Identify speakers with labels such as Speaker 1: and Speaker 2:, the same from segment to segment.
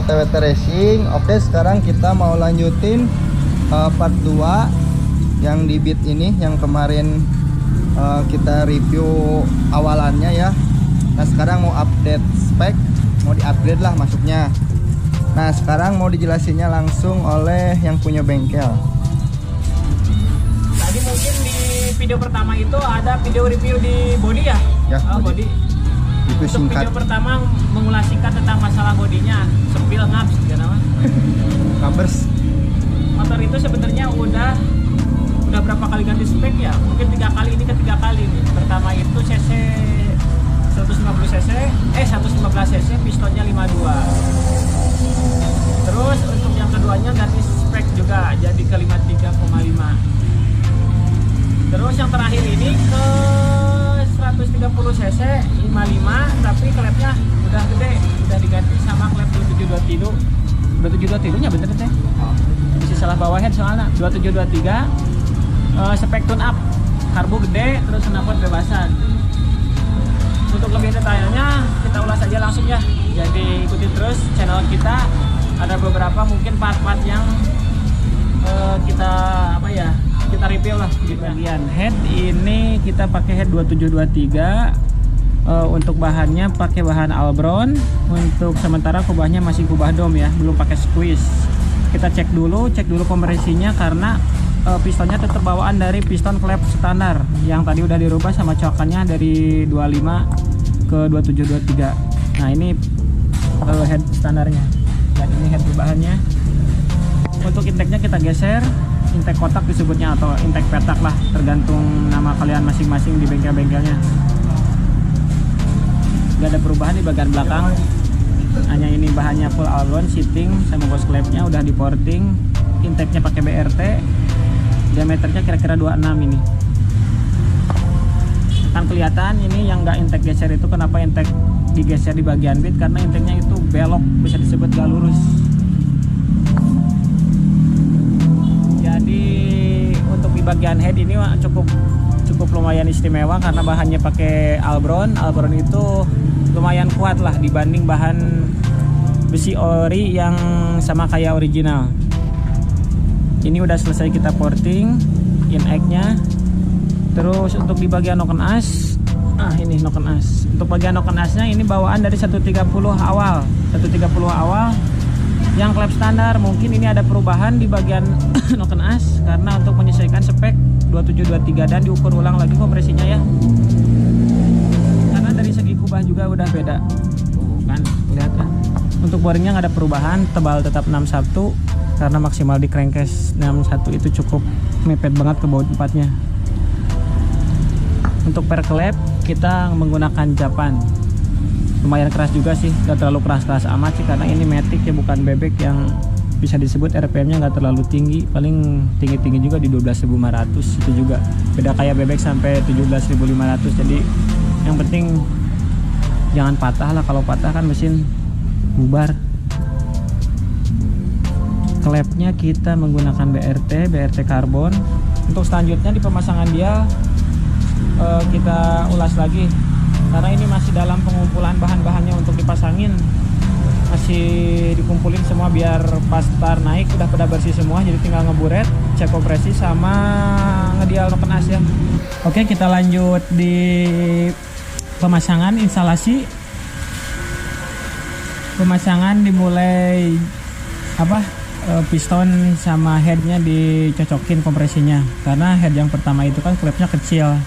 Speaker 1: TWT Racing. Oke, sekarang kita mau lanjutin part 2 yang di Beat ini, yang kemarin kita review awalannya ya. Nah, sekarang mau update spek, mau di-upgrade lah masuknya. Nah, sekarang mau dijelasinnya langsung oleh yang punya bengkel.
Speaker 2: Tadi mungkin di video pertama itu ada video review di body ya?
Speaker 1: Ya,
Speaker 2: body.
Speaker 1: Itu
Speaker 2: Untuk
Speaker 1: singkat.
Speaker 2: video pertama mengulas singkat tentang masalah bodinya, sepil ngaps gitu nama.
Speaker 1: Kabers.
Speaker 2: Motor itu sebenarnya udah berapa kali ganti spek ya? Mungkin 3 kali, ini ketiga kali nih. Pertama itu cc 150 cc, 115 cc, pistonnya 52. Terus untuk yang keduanya ganti spek juga jadi ke 53,5. Terus yang terakhir ini ke 130 cc 55, tapi klepnya udah gede, udah diganti sama klep 2723. 2723 nya bener teh? Bisa salah bawa head soalnya 2723. Spek tune up, karbu gede, terus knalpot bebasan. Untuk lebih detailnya kita ulas aja langsung ya. Jadi ikuti terus channel kita. Ada beberapa mungkin part-part yang kita review lah di bagian head. Ini kita pakai head 2723. Untuk bahannya pakai bahan Albron. Untuk sementara kubahnya masih kubah dom ya, belum pakai squeeze. Kita cek dulu kompresinya karena pistonnya tetap bawaan dari piston klep standar yang tadi udah dirubah sama coakannya dari 25 ke 2723. Nah, ini head standarnya. Dan ini head perubahannya. Untuk intake-nya kita geser, intake kotak disebutnya atau intake petak lah, tergantung nama kalian masing-masing di bengkel-bengkelnya. Gak ada perubahan di bagian belakang, hanya ini bahannya full Albron, seating sama ghost clamp-nya udah di porting. Intake-nya pakai BRT, diameternya kira-kira 26 ini. Kan kelihatan ini yang nggak intake geser itu, kenapa intake digeser di bagian beat, karena intake-nya itu belok, bisa disebut gak lurus. Jadi untuk di bagian head ini cukup lumayan istimewa karena bahannya pakai Albron. Albron itu lumayan kuat lah dibanding bahan besi ori yang sama kayak original. Ini udah selesai kita porting in-egg-nya. Terus untuk di bagian noken as, ini noken as. Untuk bagian noken asnya ini bawaan dari 130 awal. 130 awal yang klep standar. Mungkin ini ada perubahan di bagian noken as karena untuk menyesuaikan spek 2723 dan diukur ulang lagi kompresinya ya. Karena dari segi kubah juga udah beda. Tuh kan, lihat kan. Untuk boringnya nggak ada perubahan, tebal tetap 61 karena maksimal di crankcase 61 itu cukup mepet banget ke baut 4-nya. Untuk per klep kita menggunakan Japan. Lumayan keras juga sih, gak terlalu keras-keras amat sih karena ini matic ya, bukan bebek yang bisa disebut RPM-nya gak terlalu tinggi. Paling tinggi-tinggi juga di 12.500, itu juga beda kayak bebek sampai 17.500. Jadi yang penting jangan patah lah, kalau patah kan mesin bubar. Klepnya kita menggunakan BRT karbon. Untuk selanjutnya di pemasangan dia kita ulas lagi karena ini masih dalam pengumpulan bahan-bahannya untuk dipasangin, masih dikumpulin semua biar pas tar naik udah pada bersih semua. Jadi tinggal ngeburet, cek kompresi sama ngedial noken as ya. Oke, kita lanjut di pemasangan instalasi. Pemasangan dimulai piston sama headnya dicocokin kompresinya karena head yang pertama itu kan klepnya kecil.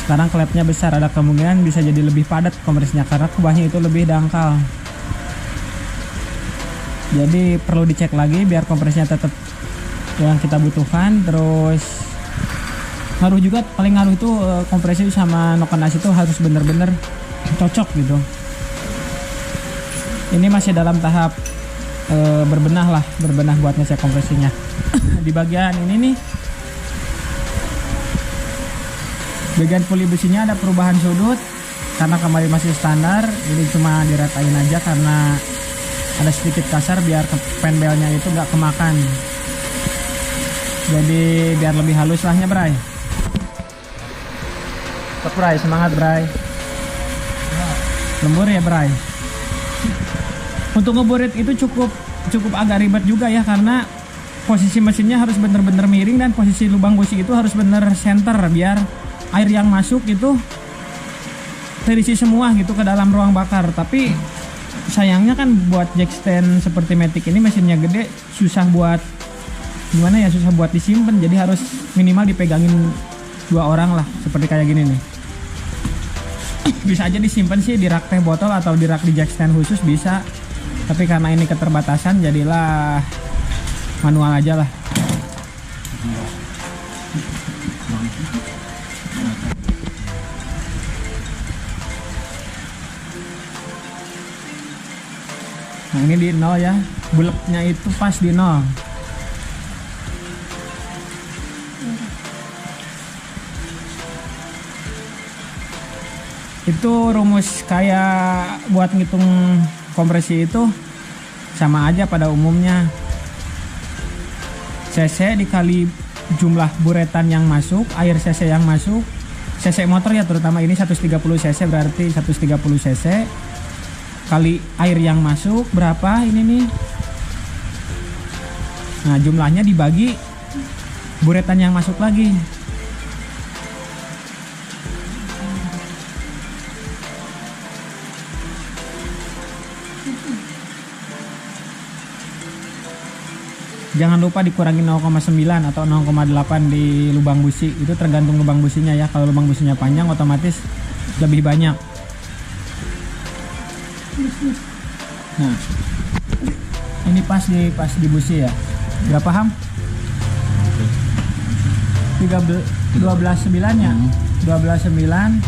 Speaker 2: Sekarang klepnya besar, ada kemungkinan bisa jadi lebih padat kompresinya karena kubahnya itu lebih dangkal. Jadi perlu dicek lagi biar kompresinya tetap yang kita butuhkan. Terus ngaruh juga, paling ngaruh itu kompresi sama noken as itu harus bener-bener cocok gitu. Ini masih dalam tahap berbenah buat ngecek kompresinya. Di bagian ini nih, bagian puli besinya ada perubahan sudut karena kemarin masih standar. Ini cuma diratain aja karena ada sedikit kasar biar penbelnya itu nggak kemakan. Jadi biar lebih halus lahnya, Bray. Bray, semangat Bray. Lembur ya Bray. Untuk ngeburet itu cukup agak ribet juga ya, karena posisi mesinnya harus bener-bener miring dan posisi lubang busi itu harus bener center biar air yang masuk itu terisi semua gitu ke dalam ruang bakar. Tapi sayangnya kan buat jack stand seperti Matic ini mesinnya gede, susah buat gimana ya, susah buat disimpan, jadi harus minimal dipegangin 2 orang lah seperti kayak gini nih. Bisa aja disimpan sih di rak teh botol atau di rak di jack stand khusus bisa, tapi karena ini keterbatasan jadilah manual aja lah. Nah ini di 0 ya, buleknya itu pas di 0. Itu rumus kayak buat ngitung kompresi itu sama aja pada umumnya. cc dikali jumlah buretan yang masuk, air cc yang masuk, cc motor ya terutama ini 130 cc berarti 130 cc kali air yang masuk berapa ini nih. Nah jumlahnya dibagi buretan yang masuk lagi. Jangan lupa dikurangi 0,9 atau 0,8 di lubang busi. Itu tergantung lubang businya ya. Kalau lubang businya panjang otomatis lebih banyak. Nah, ini pas di busi ya. Berapa ham? 12,9 ya. 12,9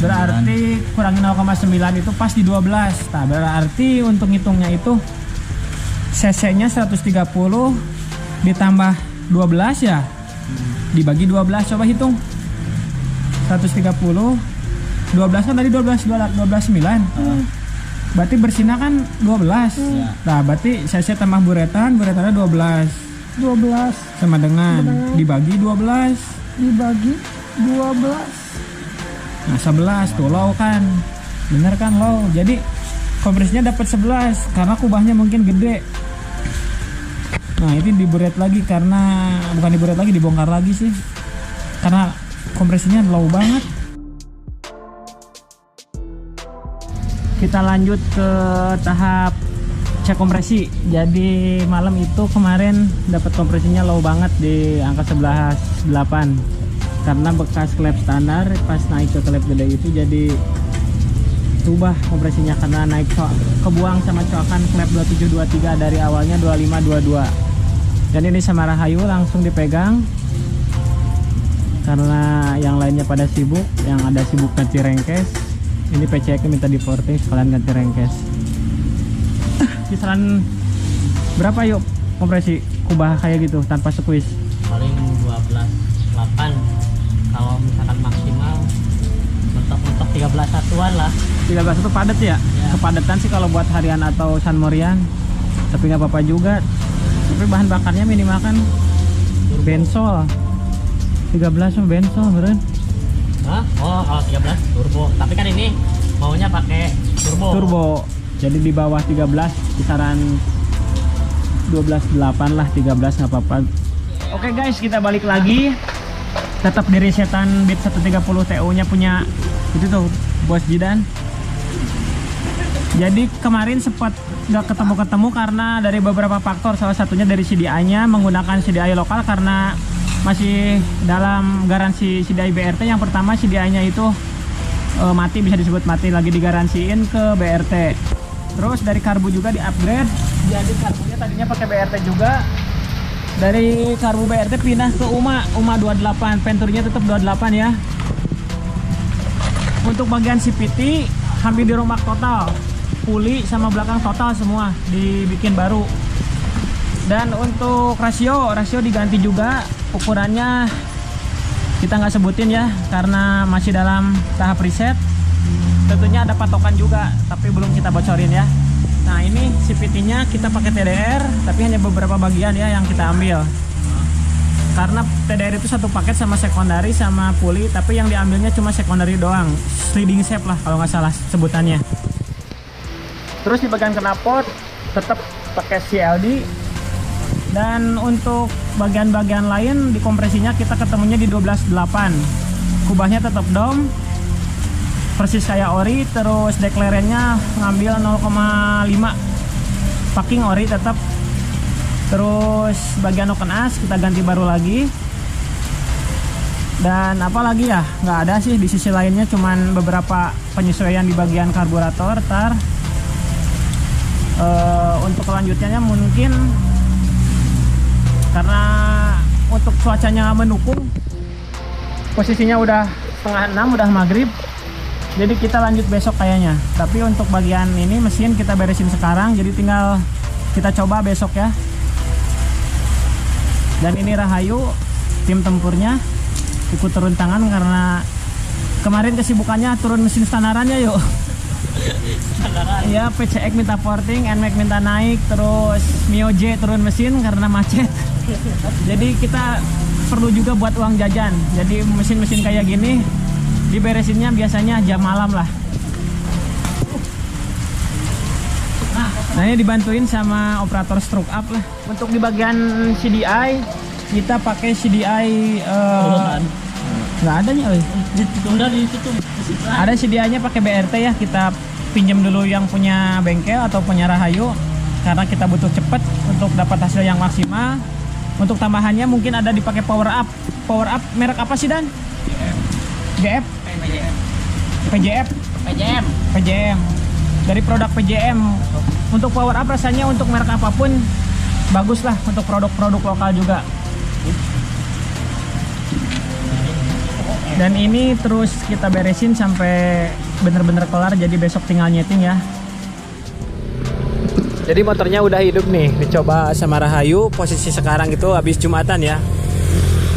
Speaker 2: berarti kurangi 0,9 itu pas di 12. Nah, berarti untuk ngitungnya itu cc nya 130 ditambah 12 ya, dibagi 12, coba hitung 130 12 kan tadi 12,9 berarti bersihnya kan 12. Nah berarti cc tambah buretannya 12 sama dengan dibagi 12 nah 11 tuh low kan, bener kan low, jadi kompresinya dapat 11 karena kubahnya mungkin gede. Nah ini diburet lagi karena bukan diburet lagi, dibongkar lagi sih karena kompresinya low banget. Kita lanjut ke tahap cek kompresi. Jadi malam itu kemarin dapat kompresinya low banget di angka 11,8 karena bekas klep standar pas naik ke klep gede itu jadi rubah kompresinya karena naik kebuang sama coakan klep 2723 dari awalnya 2522. Dan ini sama Rahayu langsung dipegang karena yang lainnya pada sibuk, yang ada sibuk ganti rengkes. Ini PCK minta di porting sekalian ganti rengkes. Kisaran berapa yuk kompresi kubah kayak gitu tanpa squeeze?
Speaker 3: Paling 12,8 kalau misalkan maksimal mentok 13 satuan lah.
Speaker 2: 13 itu padat ya? Kepadatan sih kalau buat harian atau Sanmorian, tapi nggak apa-apa juga. Tapi bahan bakarnya minimal kan bensol 13 sama bensol beren.
Speaker 3: Hah? Oh kalau 13 turbo, tapi kan ini maunya pakai turbo. Jadi di bawah 13 kisaran 12,8 lah, 13 nggak apa-apa. Oke guys, kita balik lagi. Tetap di resetan Beat 130 TU nya punya itu tuh Bos Jidan. Jadi kemarin sempat nggak ketemu karena dari beberapa faktor, salah satunya dari CDI nya menggunakan CDI lokal karena masih dalam garansi CDI BRT. Yang pertama CDI nya itu mati, bisa disebut mati, lagi digaransiin ke BRT. Terus dari karbu juga di upgrade, jadi karbunya tadinya pakai BRT juga, dari karbu BRT pindah ke UMA 28, Venturinya tetap 28 ya. Untuk bagian CVT hampir dirombak total, puli sama belakang total semua dibikin baru. Dan untuk rasio diganti juga, ukurannya kita nggak sebutin ya karena masih dalam tahap riset. Tentunya ada patokan juga tapi belum kita bocorin ya. Nah ini CVT nya kita pakai TDR tapi hanya beberapa bagian ya yang kita ambil karena TDR itu satu paket sama sekondari sama puli, tapi yang diambilnya cuma sekondari doang, sliding shape lah kalau nggak salah sebutannya. Terus di bagian knalpot tetap pakai CLD. Dan untuk bagian-bagian lain di kompresinya kita ketemunya di 12.8. Kubahnya tetap dom, persis kayak ori. Terus deklerennya ngambil 0,5, packing ori tetap. Terus bagian open as kita ganti baru lagi. Dan apalagi ya, nggak ada sih di sisi lainnya, cuman beberapa penyesuaian di bagian karburator. Untuk kelanjutannya mungkin karena untuk cuacanya mendukung, posisinya udah 5:30, udah maghrib, jadi kita lanjut besok kayaknya. Tapi untuk bagian ini mesin kita beresin sekarang, jadi tinggal kita coba besok ya. Dan ini Rahayu, tim tempurnya ikut turun tangan karena kemarin kesibukannya turun mesin standarannya yuk. Ya, PCX minta porting, NMAX minta naik, terus Mio J turun mesin karena macet. Jadi kita perlu juga buat uang jajan. Jadi mesin-mesin kayak gini diberesinnya biasanya jam malam lah. Nah, ini dibantuin sama operator stroke up lah. Untuk di bagian CDI kita pakai CDI nggak ada nih, ada CDI-nya pakai BRT ya. Kita pinjam dulu yang punya bengkel atau punya Rahayu karena kita butuh cepet untuk dapat hasil yang maksimal. Untuk tambahannya mungkin ada dipakai power up. Power up merek apa sih Dan? GF? PJF? PJM. Dari produk PJM. Untuk power up rasanya untuk merek apapun bagus lah, untuk produk-produk lokal juga. Dan ini terus kita beresin sampai bener-bener kelar, jadi besok tinggal nyeting ya. Jadi motornya udah hidup nih, dicoba sama Rahayu. Posisi sekarang itu habis Jumatan ya,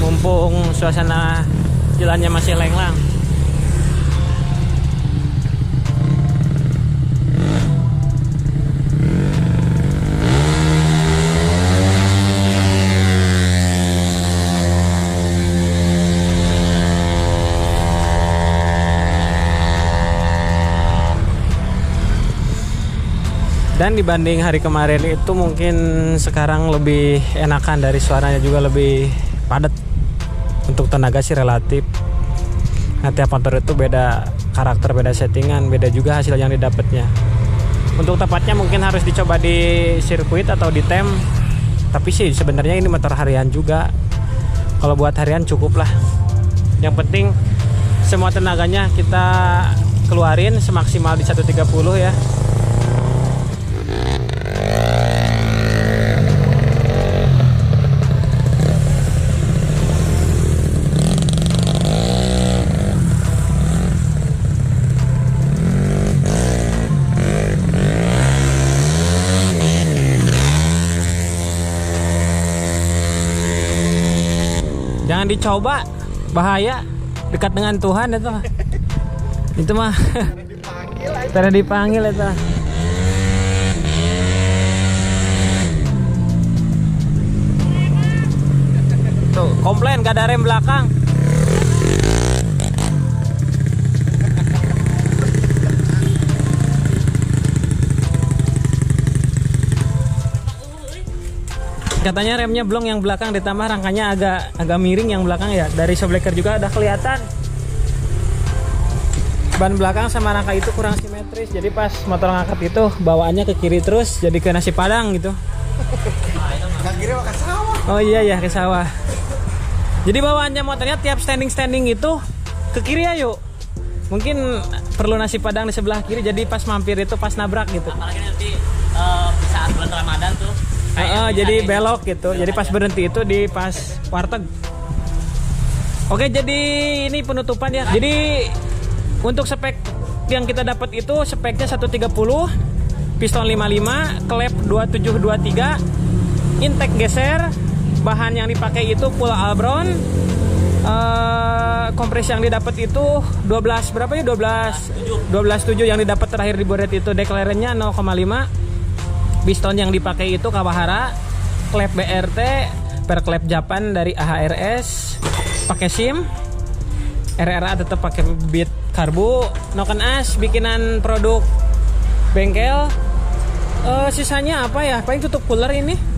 Speaker 3: mumpung suasana jalannya masih lenglang. Dan dibanding hari kemarin itu mungkin sekarang lebih enakan, dari suaranya juga lebih padat. Untuk tenaga sih relatif. Nah, tiap motor itu beda karakter, beda settingan, beda juga hasil yang didapatnya. Untuk tepatnya mungkin harus dicoba di sirkuit atau di tem. Tapi sih sebenarnya ini motor harian juga. Kalau buat harian cukup lah. Yang penting semua tenaganya kita keluarin semaksimal di 130 ya. Jangan dicoba, bahaya, dekat dengan Tuhan itu mah. Itu mah karena dipanggil itu. Tuh, komplain gak ada rem belakang. Katanya remnya blong yang belakang, ditambah rangkanya agak miring yang belakang ya. Dari shockbreaker juga udah kelihatan. Ban belakang sama rangka itu kurang simetris. Jadi pas motor ngangkat itu bawaannya ke kiri terus, jadi ke nasi padang gitu.
Speaker 1: Ke kiri ke sawah.
Speaker 3: Oh iya ya, ke sawah. Jadi bawaannya motornya tiap standing itu ke kiri ya yuk. Mungkin perlu nasi padang di sebelah kiri, jadi pas mampir itu pas nabrak gitu.
Speaker 2: Apalagi nanti di saat bulan Ramadan tuh.
Speaker 3: Jadi belok gitu. Jadi pas berhenti itu di pas warteg. Oke, jadi ini penutupan ya. Jadi untuk spek yang kita dapat itu speknya 130, piston 55, klep 2723, intake geser, bahan yang dipakai itu full Albron. Kompresi yang didapat itu 12 berapa ya? 12.7 yang didapat terakhir di boret itu. Deklarasinya 0,5. Piston yang dipakai itu Kawahara, klep BRT, per klep Japan dari AHRS, pakai SIM, RRA tetap pakai bit karbu, noken as bikinan produk bengkel, Sisanya apa ya? Paling tutup cooler ini.